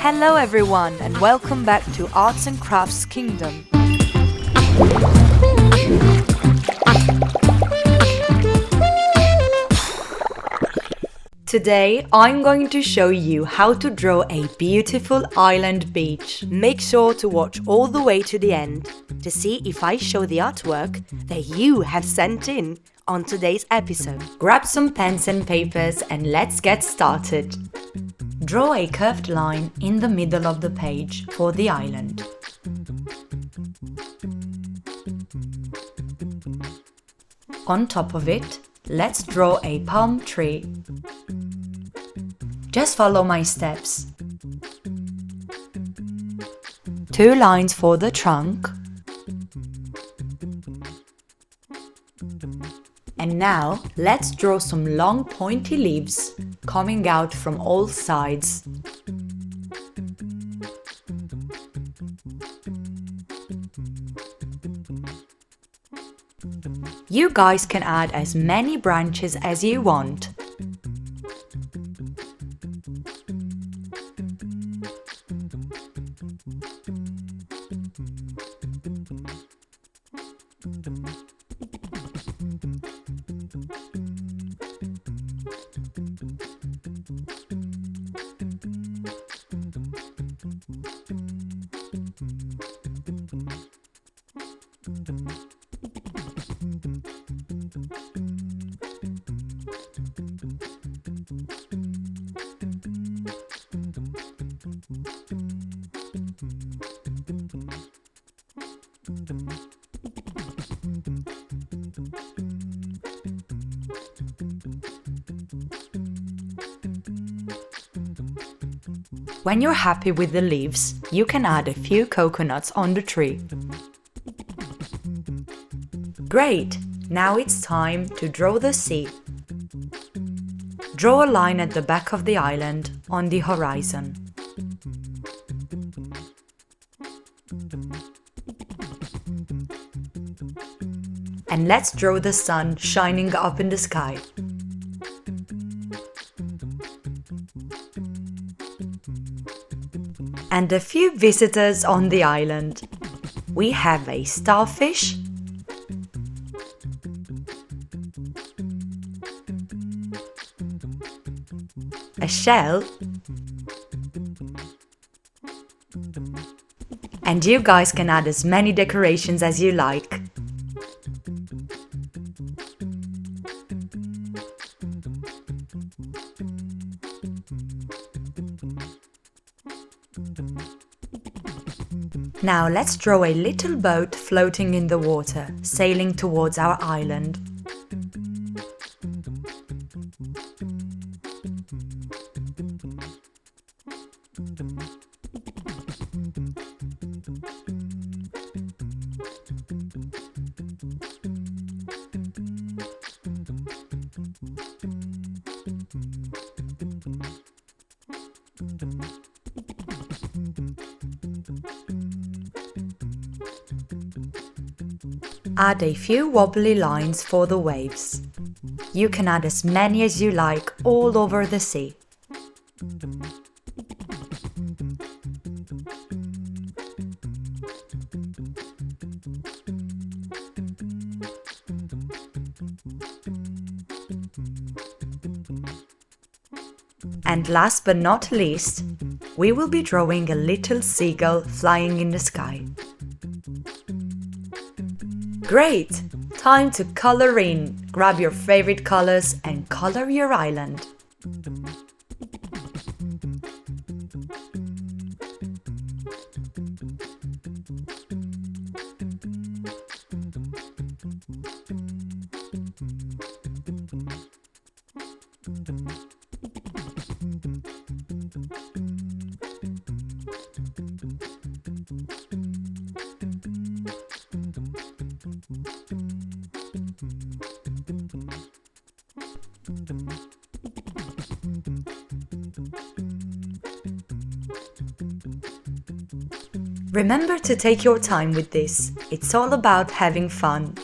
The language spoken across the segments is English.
Hello everyone and welcome back to Arts and Crafts Kingdom. Today I'm going to show you how to draw a beautiful island beach. Make sure to watch all the way to the end to see if I show the artwork that you have sent in on today's episode. Grab some pens and papers and let's get started. Draw a curved line in the middle of the page for the island. On top of it, let's draw a palm tree. Just follow my steps. 2 lines for the trunk. And now, let's draw some long pointy leaves coming out from all sides. You guys can add as many branches as you want. When you're happy with the leaves, you can add a few coconuts on the tree. Great! Now it's time to draw the sea. Draw a line at the back of the island on the horizon. And let's draw the sun shining up in the sky. And a few visitors on the island. We have a starfish, a shell, and you guys can add as many decorations as you like. Now let's draw a little boat floating in the water, sailing towards our island. Add a few wobbly lines for the waves. You can add as many as you like all over the sea. And last but not least, we will be drawing a little seagull flying in the sky. Great! Time to color in. Grab your favorite colors and color your island. Remember to take your time with this. It's all about having fun.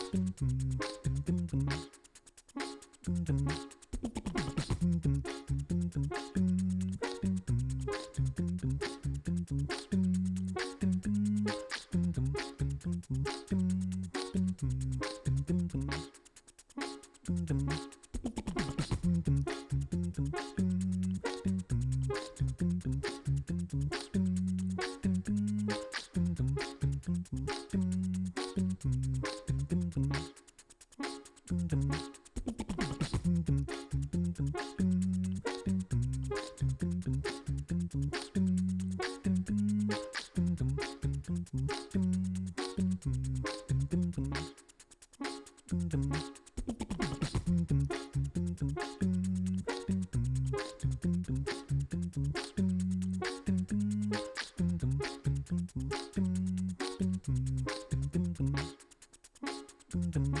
And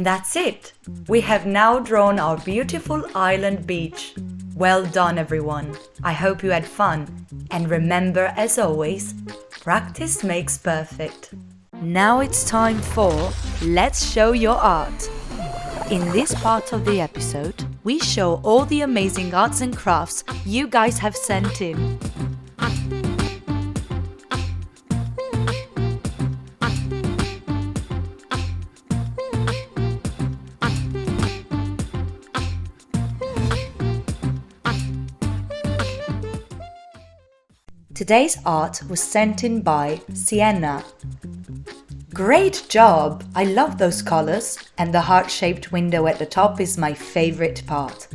that's it! We have now drawn our beautiful island beach. Well done, everyone! I hope you had fun. And remember, as always, practice makes perfect. Now it's time for Let's Show Your Art. In this part of the episode, we show all the amazing arts and crafts you guys have sent in. Today's art was sent in by Sienna. Great job! I love those colors, and the heart-shaped window at the top is my favorite part.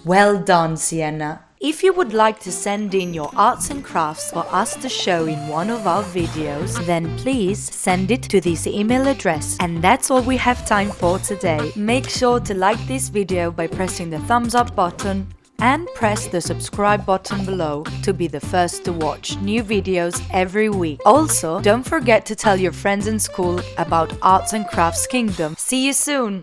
Well done, Sienna! If you would like to send in your arts and crafts for us to show in one of our videos, then please send it to this email address. And that's all we have time for today. Make sure to like this video by pressing the thumbs up button and press the subscribe button below to be the first to watch new videos every week. Also, don't forget to tell your friends in school about Arts and Crafts Kingdom. See you soon!